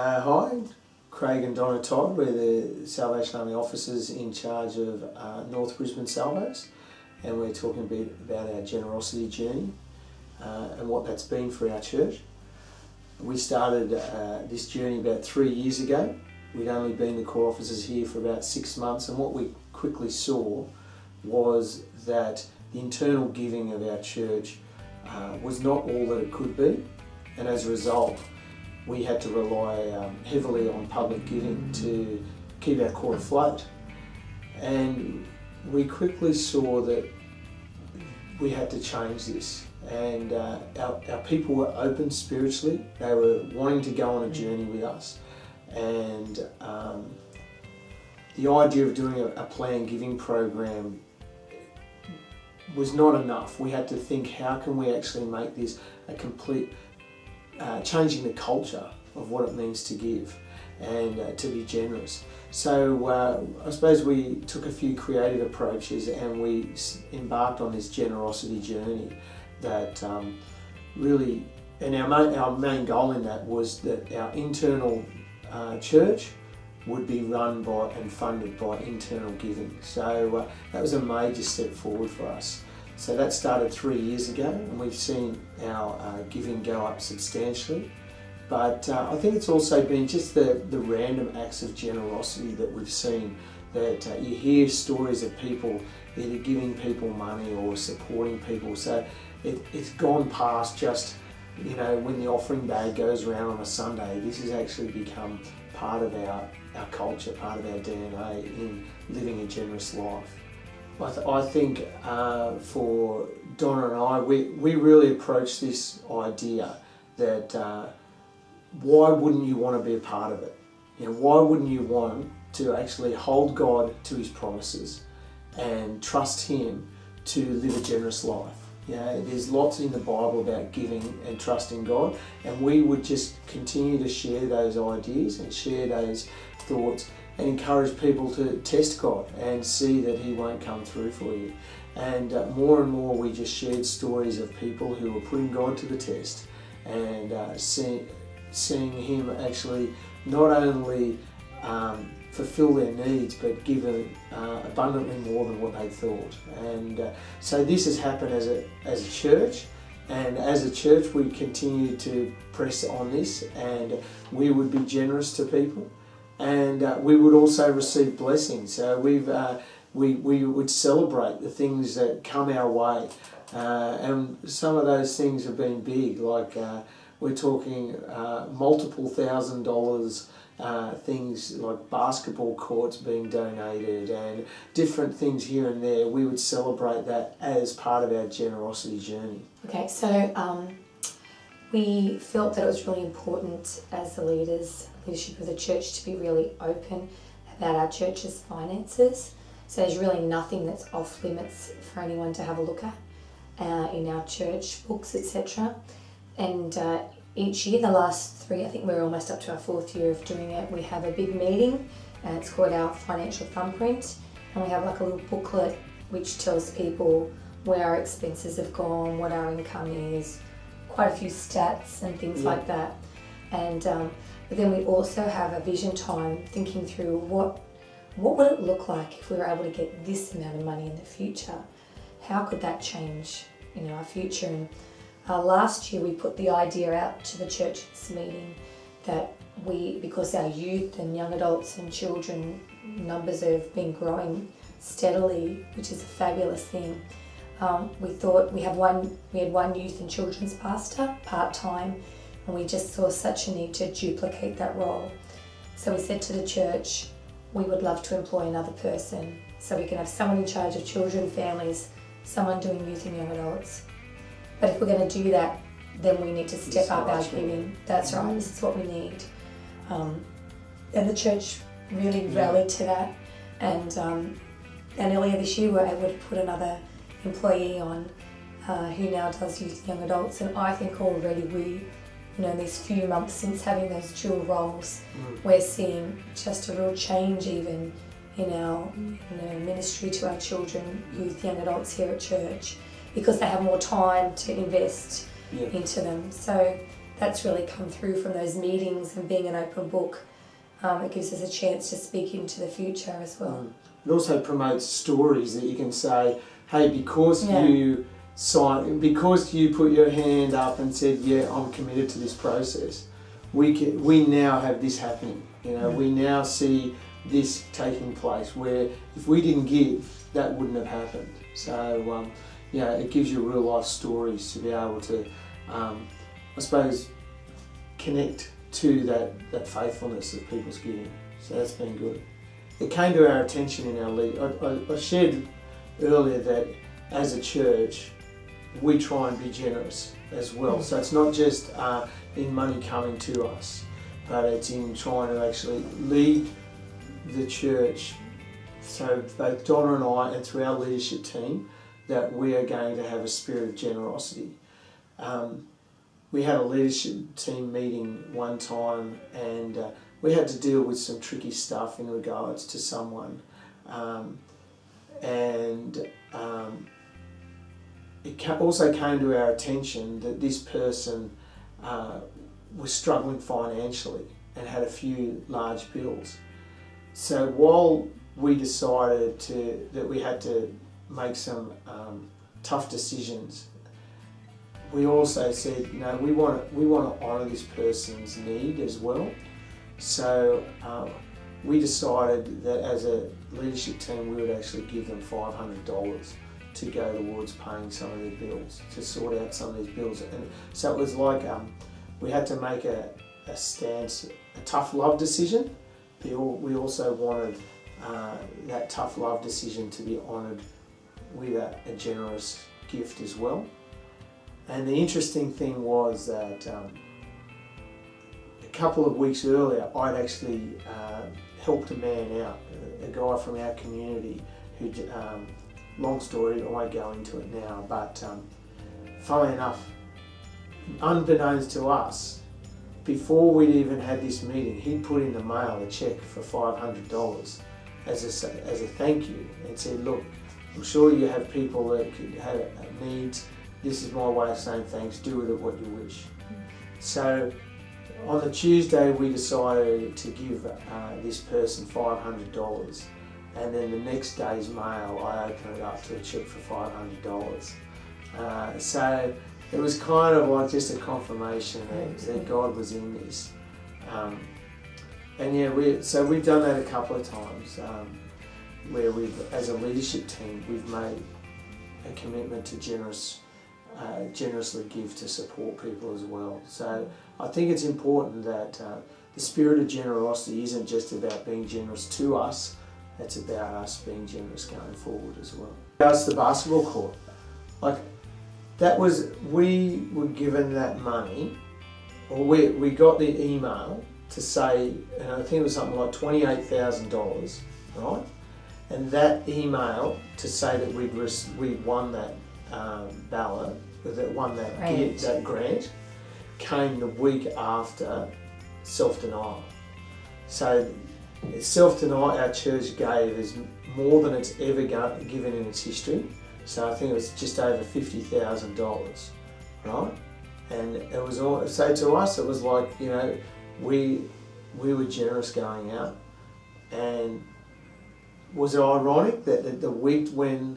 Hi, Craig and Donna Todd. We're the Salvation Army officers in charge of North Brisbane Salvos, and we're talking a bit about our generosity journey and what that's been for our church. We started this journey about 3 years ago. We'd only been the core officers here for about 6 months, and what we quickly saw was that the internal giving of our church was not all that it could be, and as a result we had to rely heavily on public giving to keep our core afloat. And we quickly saw that we had to change this, and our people were open spiritually. They were wanting to go on a journey with us, and the idea of doing a planned giving program was not enough. We had to think, how can we actually make this a complete changing the culture of what it means to give and to be generous. So I suppose we took a few creative approaches, and we embarked on this generosity journey that really, and our main goal in that was that our internal church would be run by and funded by internal giving. So that was a major step forward for us. So that started 3 years ago, and we've seen our giving go up substantially. But I think it's also been just the random acts of generosity that we've seen, that you hear stories of people either giving people money or supporting people. So it's gone past just, when the offering bag goes around on a Sunday. This has actually become part of our culture, part of our DNA in living a generous life. I think for Donna and I, we really approach this idea that why wouldn't you want to be a part of it? Why wouldn't you want to actually hold God to His promises and trust Him to live a generous life? There's lots in the Bible about giving and trusting God, and we would just continue to share those ideas and share those thoughts and encourage people to test God and see that He won't come through for you. And more and more we just shared stories of people who were putting God to the test and seeing Him actually not only fulfill their needs, but give abundantly more than what they thought. And so this has happened as a church, and as a church we continue to press on this, and we would be generous to people, and we would also receive blessings. So we would celebrate the things that come our way, and some of those things have been big, like we're talking multiple $1,000s, things like basketball courts being donated and different things here and there. We would celebrate that as part of our generosity journey. Okay, so we felt that it was really important as the leadership of the church to be really open about our church's finances. So there's really nothing that's off limits for anyone to have a look at in our church books, etc. And each year, the last 3, I think we're almost up to our 4th year of doing it, we have a big meeting, and it's called our financial thumbprint, and we have like a little booklet which tells people where our expenses have gone, what our income is, quite a few stats and things like that. And but then we also have a vision time, thinking through what would it look like if we were able to get this amount of money in the future? How could that change our future? And last year we put the idea out to the church's meeting that because our youth and young adults and children numbers have been growing steadily, which is a fabulous thing, we thought we had one youth and children's pastor part-time, and we just saw such a need to duplicate that role. So we said to the church, we would love to employ another person, so we can have someone in charge of children, families, someone doing youth and young adults. But if we're going to do that, then we need to step up our giving. That's right, this is what we need. And the church really rallied to that. And earlier this year we were able to put another employee on who now does youth and young adults. And I think already we, in these few months since having those dual roles, we're seeing just a real change even in our ministry to our children, youth, young adults here at church, because they have more time to invest into them. So that's really come through from those meetings and being an open book. It gives us a chance to speak into the future as well. It also promotes stories that you can say, hey, because you put your hand up and said, yeah, I'm committed to this process, we now have this happening. We now see this taking place, where if we didn't give, that wouldn't have happened. So it gives you real life stories to be able to, I suppose, connect to that faithfulness that people's giving. So that's been good. It came to our attention in our lead. I shared earlier that as a church, we try and be generous as well. So it's not just in money coming to us, but it's in trying to actually lead the church. So both Donna and I, and through our leadership team, that we are going to have a spirit of generosity. We had a leadership team meeting one time, and we had to deal with some tricky stuff in regards to someone. It also came to our attention that this person was struggling financially and had a few large bills. So while we decided that we had to make some tough decisions, we also said, we want to honour this person's need as well. So we decided that as a leadership team, we would actually give them $500 to go towards paying some of their bills, to sort out some of these bills. And so it was like we had to make a stance, a tough love decision. We also wanted that tough love decision to be honoured with a generous gift as well. And the interesting thing was that a couple of weeks earlier, I'd actually helped a man out, a guy from our community who, long story, I won't go into it now, but funnily enough, unbeknownst to us, before we'd even had this meeting, he'd put in the mail a cheque for $500 as a thank you, and said, look, I'm sure you have people that could have needs. This is my way of saying thanks, do with it what you wish. So on the Tuesday, we decided to give this person $500, and then the next day's mail, I opened it up to a cheque for $500. So it was kind of like just a confirmation that God was in this. So we've done that a couple of times, where as a leadership team, we've made a commitment to generously give to support people as well. So I think it's important that the spirit of generosity isn't just about being generous to us, it's about us being generous going forward as well. As the basketball court, we were given that money, or we got the email to say, and I think it was something like $28,000, right? And that email to say that we'd won that ballot, that won that grant, came the week after self-denial. So self-denial our church gave is more than it's ever given in its history. So I think it was just over $50,000, right? And it was all, so to us it was like, we were generous going out. And was it ironic that the week when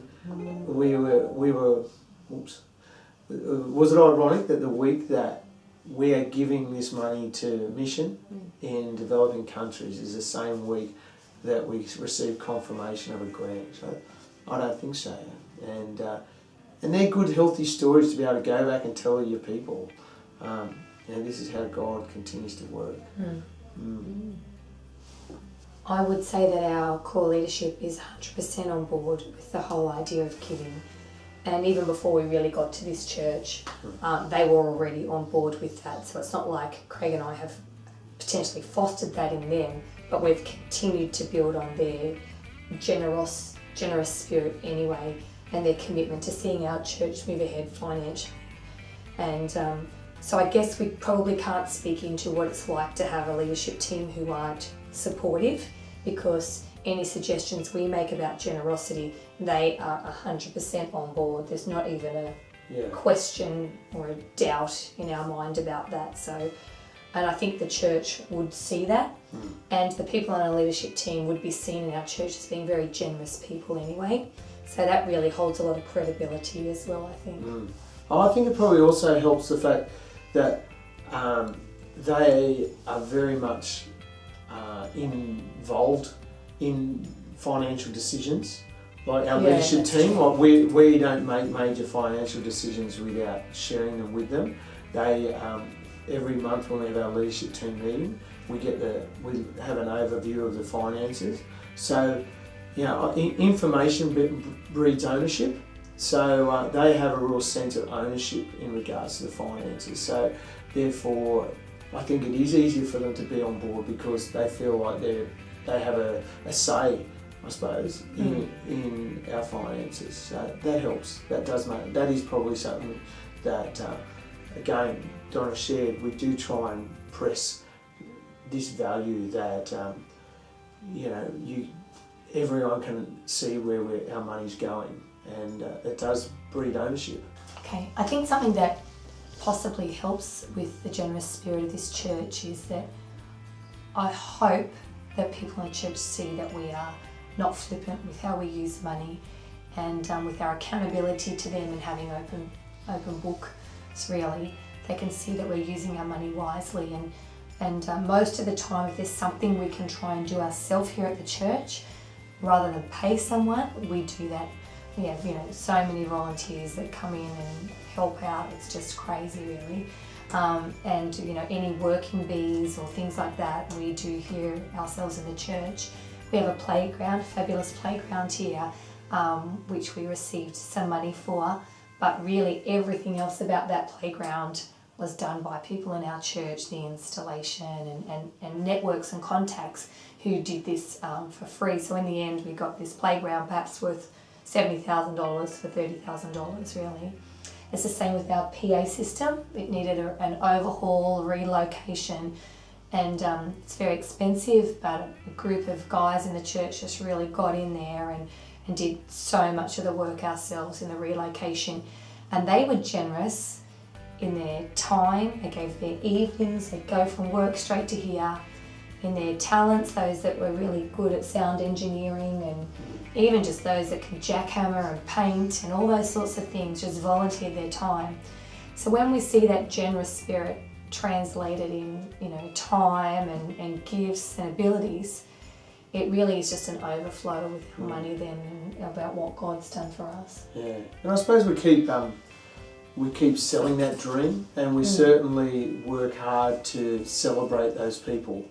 was it ironic that the week that we are giving this money to mission in developing countries is the same week that we receive confirmation of a grant? So I don't think so. And they're good, healthy stories to be able to go back and tell your people, this is how God continues to work. I would say that our core leadership is 100% on board with the whole idea of giving. And even before we really got to this church, they were already on board with that. So it's not like Craig and I have potentially fostered that in them, but we've continued to build on their generous spirit anyway, and their commitment to seeing our church move ahead financially. And so I guess we probably can't speak into what it's like to have a leadership team who aren't supportive, because any suggestions we make about generosity, they are 100% on board. There's not even question or a doubt in our mind about that. So, and I think the church would see that, and the people on our leadership team would be seen in our church as being very generous people anyway. So that really holds a lot of credibility as well, I think. I think it probably also helps the fact that they are very much involved in financial decisions. Like our leadership team, like we don't make major financial decisions without sharing them with them. They every month when we have our leadership team meeting, we have an overview of the finances. So, information breeds ownership. So they have a real sense of ownership in regards to the finances. So therefore, I think it is easier for them to be on board because they feel like they have a say, I suppose, in our finances. So that helps. That does make. That is probably something that, again, Donna shared. We do try and press this value that everyone can see where our money's going, and it does breed ownership. Okay, I think something that possibly helps with the generous spirit of this church is that I hope that people in church see that we are not flippant with how we use money, and with our accountability to them and having open books, really, they can see that we're using our money wisely. And most of the time, if there's something we can try and do ourselves here at the church, rather than pay someone, we do that. We have, so many volunteers that come in and help out. It's just crazy, really. And any working bees or things like that, we do here ourselves in the church. We have a playground, fabulous playground here, which we received some money for. But really, everything else about that playground was done by people in our church, the installation and networks and contacts who did this for free. So in the end, we got this playground perhaps worth $70,000 for $30,000, really. It's the same with our PA system. It needed an overhaul, relocation, and it's very expensive, but a group of guys in the church just really got in there and did so much of the work ourselves in the relocation. And they were generous in their time. They gave their evenings. They'd go from work straight to here. In their talents, those that were really good at sound engineering, and even just those that could jackhammer and paint and all those sorts of things, just volunteered their time. So when we see that generous spirit translated in time and gifts and abilities, it really is just an overflow with our money then, and about what God's done for us. Yeah, and I suppose we keep selling that dream, and we certainly work hard to celebrate those people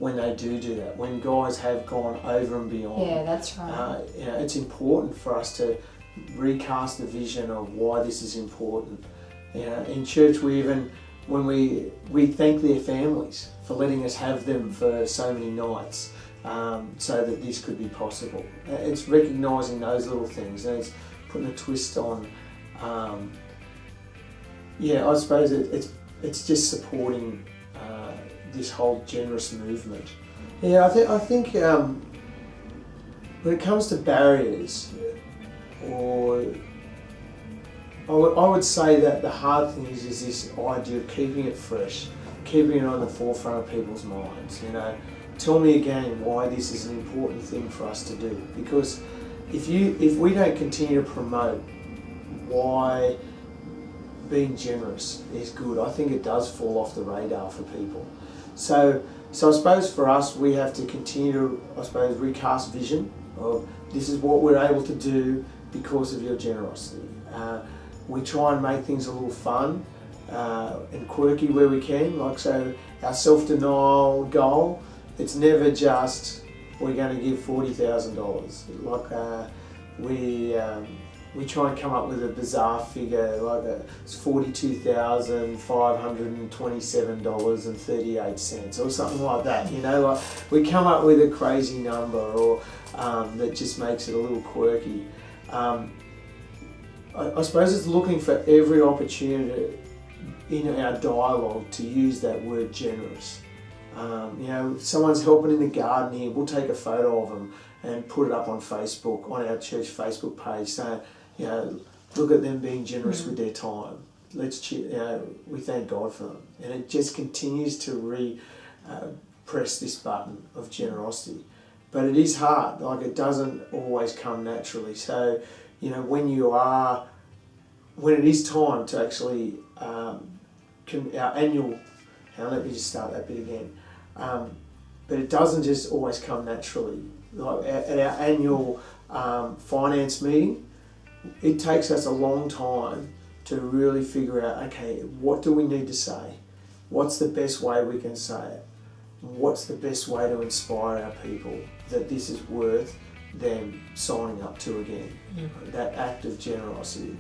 when they do that, when guys have gone over and beyond. Yeah, that's right. It's important for us to recast the vision of why this is important. In church, when we thank their families for letting us have them for so many nights, so that this could be possible. It's recognising those little things, and it's putting a twist on. I suppose it's just supporting this whole generous movement. Yeah, I think when it comes to barriers, or I would say that the hard thing is this idea of keeping it fresh, keeping it on the forefront of people's minds. Tell me again why this is an important thing for us to do. Because if we don't continue to promote why being generous is good, I think it does fall off the radar for people. So I suppose for us, we have to continue to, recast vision of this is what we're able to do because of your generosity. We try and make things a little fun and quirky where we can. So our self-denial goal, it's never just we're going to give $40,000. We try and come up with a bizarre figure, it's $42,527.38 or something like that. We come up with a crazy number, or that just makes it a little quirky. I suppose it's looking for every opportunity in our dialogue to use that word generous. If someone's helping in the garden here, we'll take a photo of them and put it up on Facebook, on our church Facebook page, saying, look at them being generous with their time. We thank God for them. And it just continues to press this button of generosity. But it is hard, like it doesn't always come naturally. So, when it is time to actually, our annual, let me just start that bit again. But it doesn't just always come naturally. Like at our annual finance meeting, it takes us a long time to really figure out, okay, what do we need to say? What's the best way we can say it? What's the best way to inspire our people that this is worth them signing up to again? That act of generosity.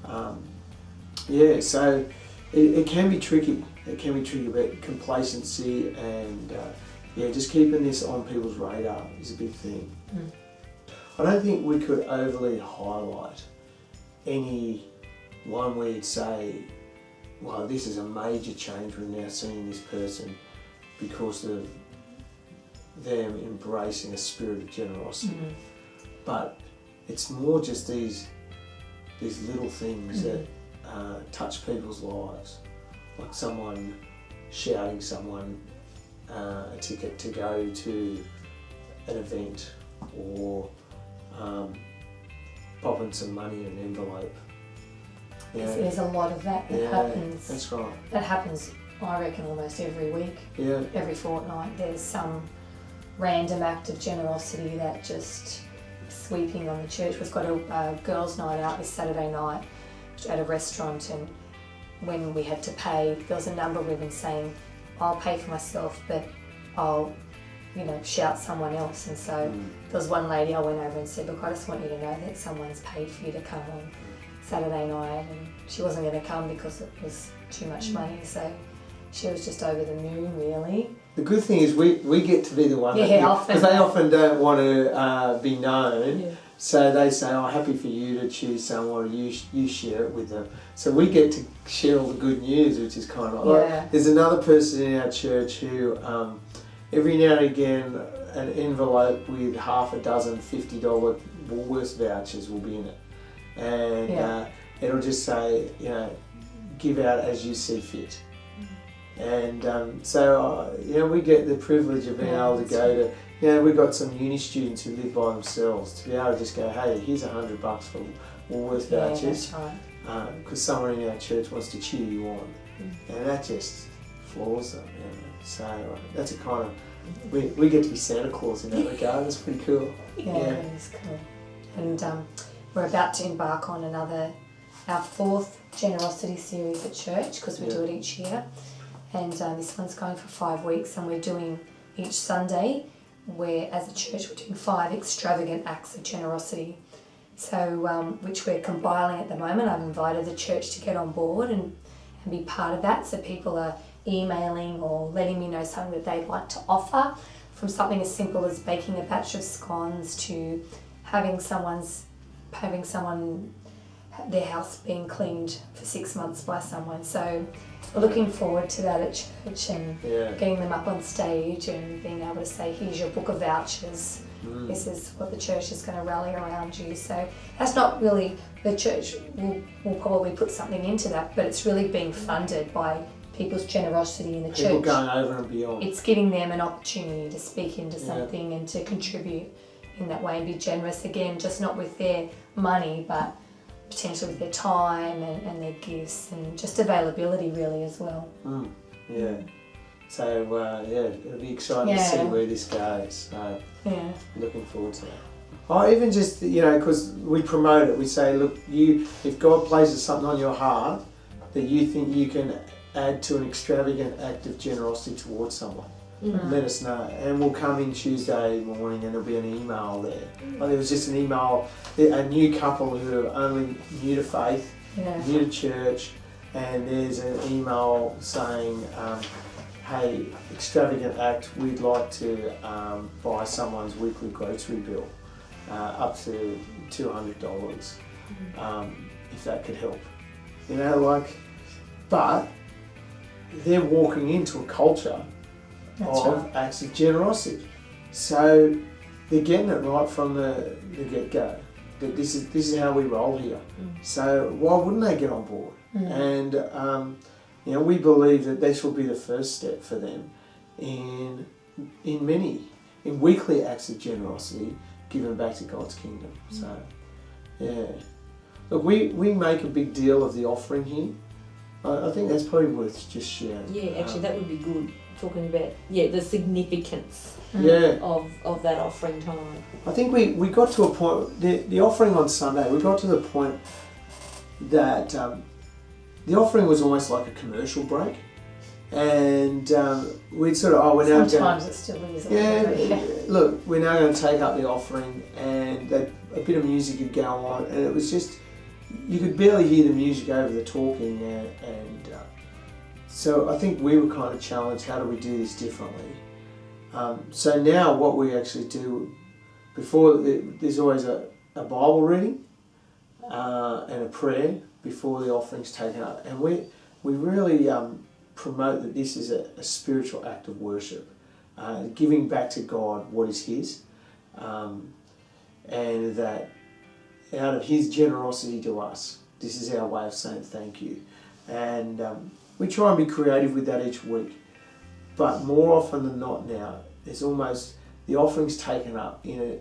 So it can be tricky. It can be tricky, but complacency and just keeping this on people's radar is a big thing. I don't think we could overly highlight any one where you'd say, well, this is a major change we're now seeing this person because of them embracing a spirit of generosity. But it's more just these little things that touch people's lives, like someone shouting someone a ticket to go to an event, or popping some money in an envelope. There's a lot of that happens. That's right. That happens, I reckon, almost every week. Yeah. Every fortnight there's some random act of generosity that just sweeping on the church. We've got a girls' night out this Saturday night at a restaurant, and when we had to pay, there was a number of women saying, I'll pay for myself, but I'll shout someone else. And so there was one lady I went over and said, look, I just want you to know that someone's paid for you to come on Saturday night, and she wasn't going to come because it was too much money, so she was just over the moon, really. The good thing is we get to be the one because they often don't want to be known, so they say, happy for you to choose someone, or you share it with them. So we get to share all the good news, which is kind of like, there's another person in our church who every now and again an envelope with half a dozen $50 Woolworths vouchers will be in it. And it'll just say, give out as you see fit. And we get the privilege of being able to go to, we've got some uni students who live by themselves, to be able to just go, hey, here's $100 for Woolworths vouchers. That's right. Because someone in our church wants to cheer you on. And that just floors them. So that's a kind of, we get to be Santa Claus in that regard. It's pretty cool. Yeah, it is cool. And we're about to embark on our fourth generosity series at church, because we do it each year. And this one's going for 5 weeks, and we're doing each Sunday, where as a church we're doing 5 extravagant acts of generosity. So, which we're compiling at the moment. I've invited the church to get on board and be part of that. So people are emailing or letting me know something that they'd like to offer, from something as simple as baking a batch of scones to having their house being cleaned for 6 months by someone. So we're looking forward to that at church, and getting them up on stage and being able to say, here's your book of vouchers. This is what the church is going to rally around you. So that's not really, the church will probably put something into that, but it's really being funded by people's generosity in the church. People going over and beyond. It's giving them an opportunity to speak into something and to contribute in that way and be generous again, just not with their money, but potentially with their time and their gifts, and just availability really as well. So it'll be exciting to see where this goes. So looking forward to that. Even just, because we promote it, we say, look, if God places something on your heart that you think you can add to an extravagant act of generosity towards someone, let us know, and we'll come in Tuesday morning and there'll be an email there. There was just an email, a new couple who are only new to faith, new to church, and there's an email saying, hey, extravagant act, we'd like to buy someone's weekly grocery bill up to $200, if that could help. But they're walking into a culture of acts of generosity. So they're getting it right from the get-go. that this is how we roll here. So why wouldn't they get on board? And we believe that this will be the first step for them in weekly acts of generosity given back to God's kingdom. So yeah, look, we make a big deal of the offering here. I think that's probably worth just sharing. Yeah, actually, that would be good. Talking about the significance of that offering time. I think we got to a point, the offering on Sunday, we got to the point that the offering was almost like a commercial break, and we'd sort of we're now sometimes it still is. Look, we're now going to take up the offering, and a bit of music would go on, and it was just, you could barely hear the music over the talking, and so I think we were kind of challenged, how do we do this differently? So now what we actually do, there's always a Bible reading and a prayer before the offering's taken up, and we really promote that this is a spiritual act of worship, giving back to God what is His, and that out of His generosity to us, this is our way of saying thank you. And we try and be creative with that each week, but more often than not now, it's almost the offering's taken up in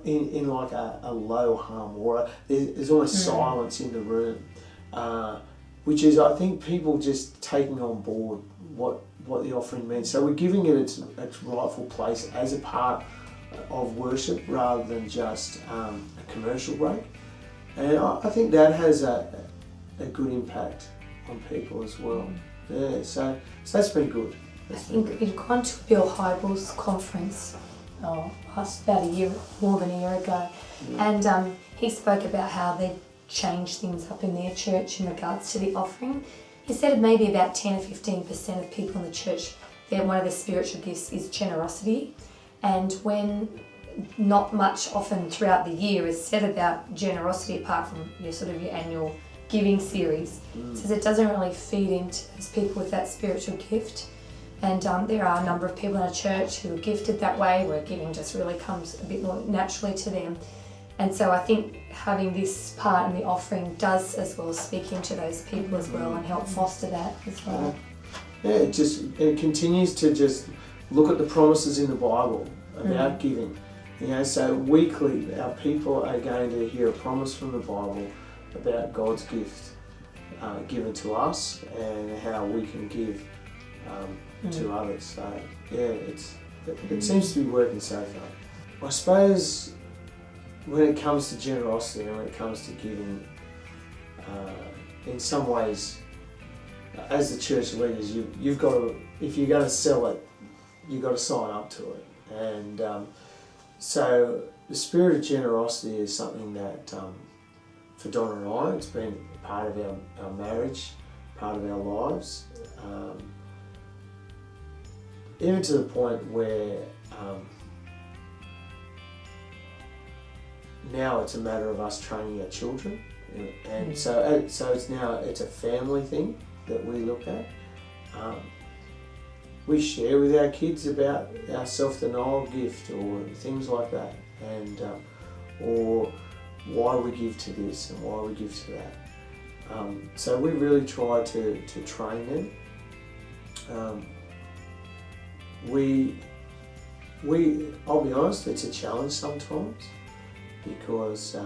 like a low hum, or there's almost silence in the room, which is, I think, people just taking on board what the offering means. So we're giving it its rightful place as a part of worship rather than just a commercial break, and I think that has a good impact on people as well. Yeah, so that's been good. I think we'd gone to Bill Hybels' conference about more than a year ago, and he spoke about how they changed things up in their church in regards to the offering. He said maybe about 10 or 15% of people in the church, one of their spiritual gifts is generosity, and when not much often throughout the year is said about generosity apart from your annual giving series, says it doesn't really feed into those people with that spiritual gift. And there are a number of people in our church who are gifted that way, where giving just really comes a bit more naturally to them. And so I think having this part in the offering does as well speak into those people as well and help foster that as well. Yeah, it continues to just look at the promises in the Bible about giving. So weekly our people are going to hear a promise from the Bible about God's gift given to us and how we can give to others. So it seems to be working so far. I suppose when it comes to generosity and when it comes to giving, in some ways, as the church leaders, you've got to, if you're going to sell it, you've got to sign up to it. And so the spirit of generosity is something that for Donna and I, it's been part of our marriage, part of our lives, even to the point where now it's a matter of us training our children, and so it's a family thing that we look at. We share with our kids about our self-denial gift or things like that, and or why we give to this and why we give to that. So we really try to train them. I'll be honest, it's a challenge sometimes, because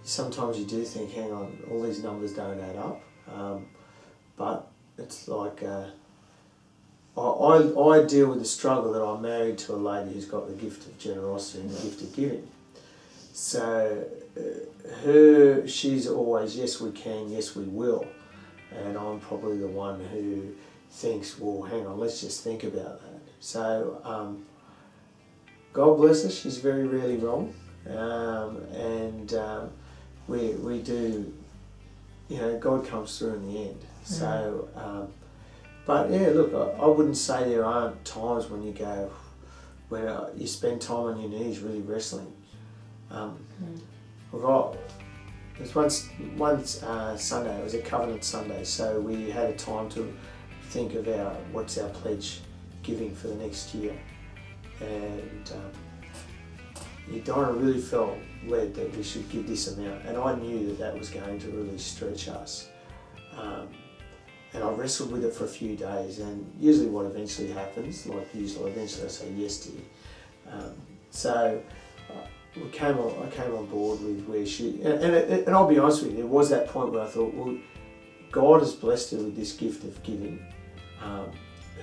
sometimes you do think, hang on, all these numbers don't add up. But it's like, I deal with the struggle that I'm married to a lady who's got the gift of generosity and the gift of giving. So she's always, yes we can, yes we will. And I'm probably the one who thinks, well, hang on, let's just think about that. So God bless her, she's very rarely wrong. And we do, God comes through in the end. So, but yeah, look, I wouldn't say there aren't times when you go, when you spend time on your knees really wrestling. There's once Sunday, it was a covenant Sunday, so we had a time to think of what's our pledge giving for the next year. And Donna really felt led that we should give this amount, and I knew that was going to really stretch us. And I wrestled with it for a few days, and usually what eventually happens, eventually I say yes to you. So I came on board with where she, and I'll be honest with you, there was that point where I thought, well, God has blessed her with this gift of giving.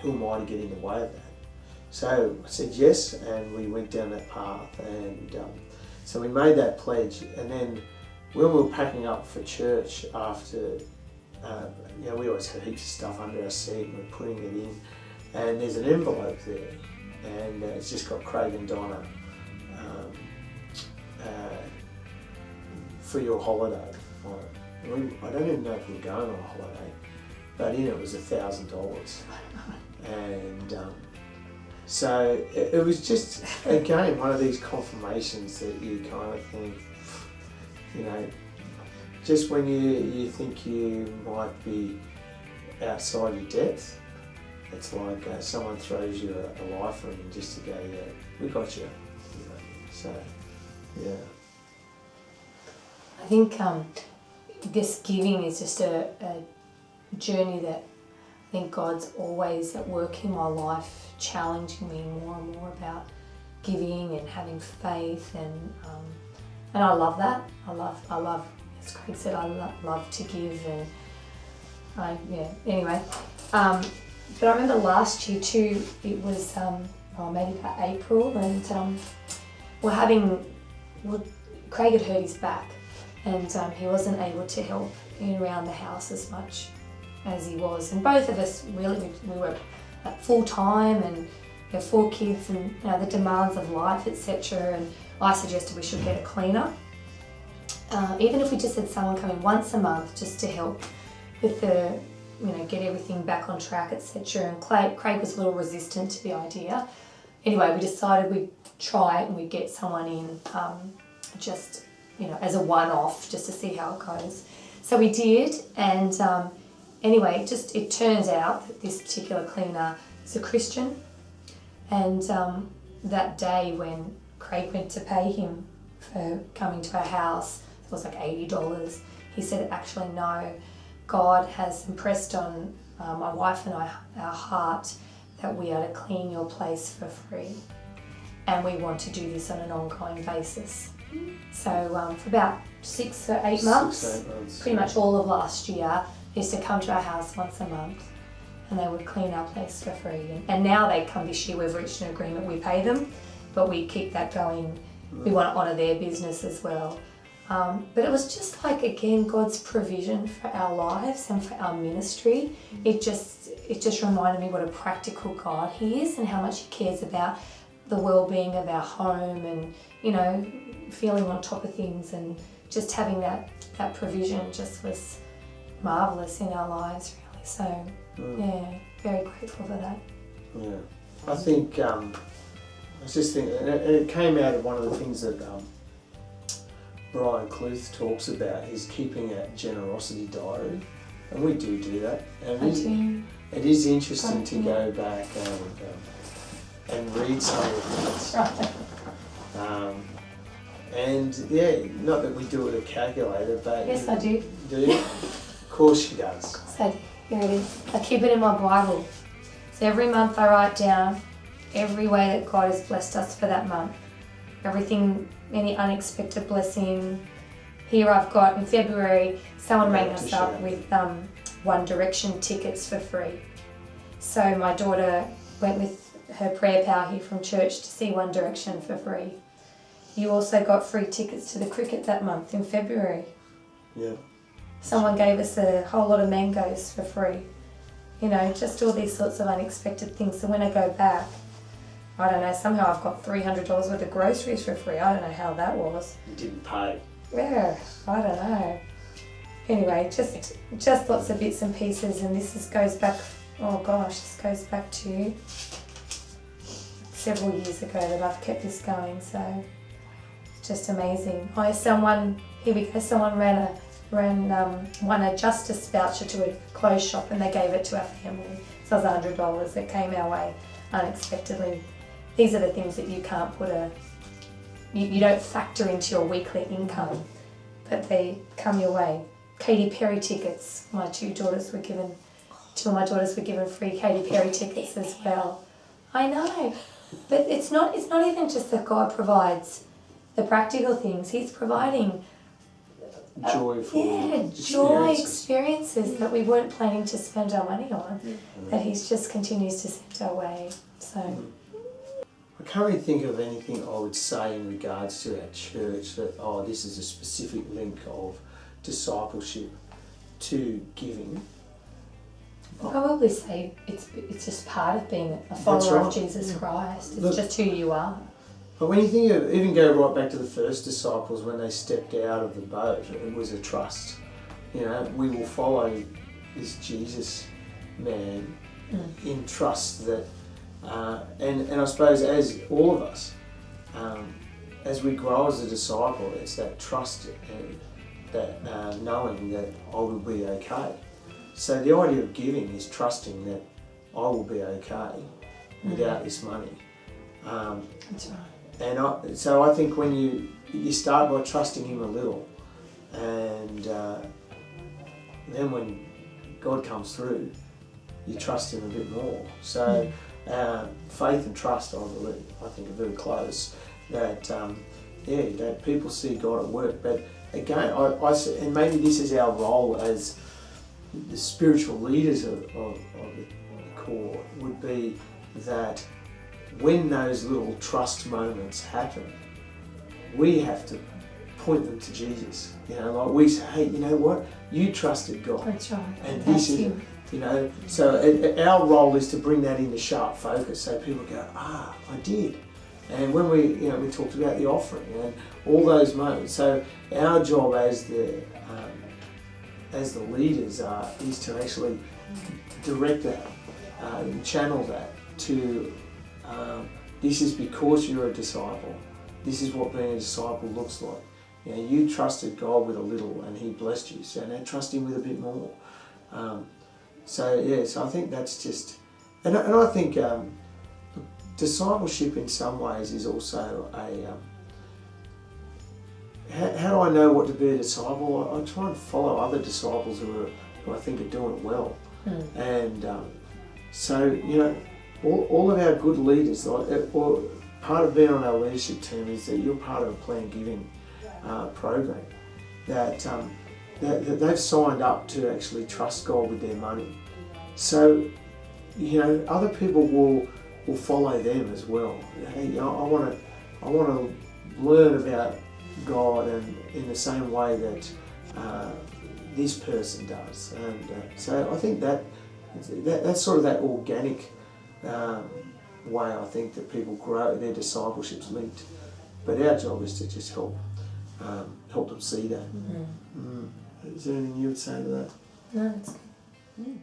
Who am I to get in the way of that? So I said yes, and we went down that path, and so we made that pledge. And then when we were packing up for church after, we always had heaps of stuff under our seat, and we're putting it in, and there's an envelope there, and it's just got Craig and Donna for your holiday. I don't even know if we're going on a holiday, but in it was $1,000, and so it was just, again, one of these confirmations that you kind of think, just when you think you might be outside your depth, it's like someone throws you a lifeline just to go, yeah, we got you. So, yeah. I think this giving is just a journey that I think God's always at work in my life, challenging me more and more about giving and having faith, and I love that. I love, as Craig said, I love to give, and anyway. But I remember last year too, it was maybe about April, and Craig had hurt his back, and he wasn't able to help around the house as much as he was. And both of us really, we were full time, and we have 4 kids, and the demands of life, etc. And I suggested we should get a cleaner. Even if we just had someone come in once a month just to help with the, get everything back on track, etc. And Craig was a little resistant to the idea. Anyway, we decided we'd try it and we'd get someone in just, as a one-off, just to see how it goes. So we did, and anyway, it turns out that this particular cleaner is a Christian, and that day when Craig went to pay him for coming to our house, it was like $80. He said, actually, no, God has impressed on my wife and I, our heart, that we are to clean your place for free, and we want to do this on an ongoing basis. So for about 6 or 8 months, pretty much all of last year, they used to come to our house once a month, and they would clean our place for free. And now they come this year, we've reached an agreement, we pay them, but we keep that going. We want to honour their business as well. But it was just like, again, God's provision for our lives and for our ministry. It just reminded me what a practical God He is, and how much He cares about the well-being of our home, and feeling on top of things, and just having that provision just was marvellous in our lives, really. So yeah, very grateful for that. Yeah, I think I was just thinking, and it came out of one of the things that Brian Cluth talks about, is keeping a generosity diary, and we do that. And it is interesting to go back and read some of the things. Right. And yeah, not that we do it with a calculator, but yes, I do. Do you? Of course she does. So here it is. I keep it in my Bible. So every month I write down every way that God has blessed us for that month. Everything, any unexpected blessing. Here I've got, in February, someone rang us up with One Direction tickets for free. So my daughter went with her prayer pal here from church to see One Direction for free. You also got free tickets to the cricket that month in February. Yeah. Someone gave us a whole lot of mangoes for free. Just all these sorts of unexpected things. So when I go back, I don't know, somehow I've got $300 worth of groceries for free. I don't know how that was. You didn't pay. Yeah, I don't know. Anyway, just lots of bits and pieces, and this goes back to several years ago that I've kept this going, so it's just amazing. Someone won a justice voucher to a clothes shop, and they gave it to our family. So it was $100 that came our way unexpectedly. These are the things that you can't put a you don't factor into your weekly income, but they come your way. Katy Perry tickets. Two of my daughters were given free Katy Perry tickets as well. I know, but it's not even just that God provides the practical things. He's providing joy experiences that we weren't planning to spend our money on, that He's just continues to send our way. So I can't really think of anything I would say in regards to our church that, this is a specific link of discipleship to giving. I'd probably say it's just part of being a follower of Jesus Christ. It's just who you are. But when you think of, even go right back to the first disciples, when they stepped out of the boat, it was a trust. We will follow this Jesus man in trust that, and I suppose as all of us, as we grow as a disciple, it's that trust and that knowing that I will be okay. So the idea of giving is trusting that I will be okay without this money. That's right. And so I think when you start by trusting Him a little, and then when God comes through, you trust Him a bit more. So faith and trust, I think are very close. That that people see God at work. But again, and maybe this is our role as the spiritual leaders of the core, would be that when those little trust moments happen, we have to point them to Jesus. Like we say, hey, you know what? You trusted God. That's right. And this is, so our role is to bring that into sharp focus so people go, I did. And when we talked about the offering and all those moments. So our job as the leaders is to actually direct that, channel that to this is because you're a disciple. This is what being a disciple looks like. You trusted God with a little and He blessed you, so now trust Him with a bit more. So I think that's just, and I think discipleship in some ways is also how do I know what to be a disciple? I try and follow other disciples who I think are doing it well. And so, all of our good leaders, or part of being on our leadership team is that you're part of a planned giving program that they've signed up to actually trust God with their money. So, other people will follow them as well. Hey, I want to learn about God and in the same way that this person does. And so I think that's sort of that organic way I think that people grow, their discipleship's linked. But our job is to just help them see that. Is there anything you would say to that? No, it's good.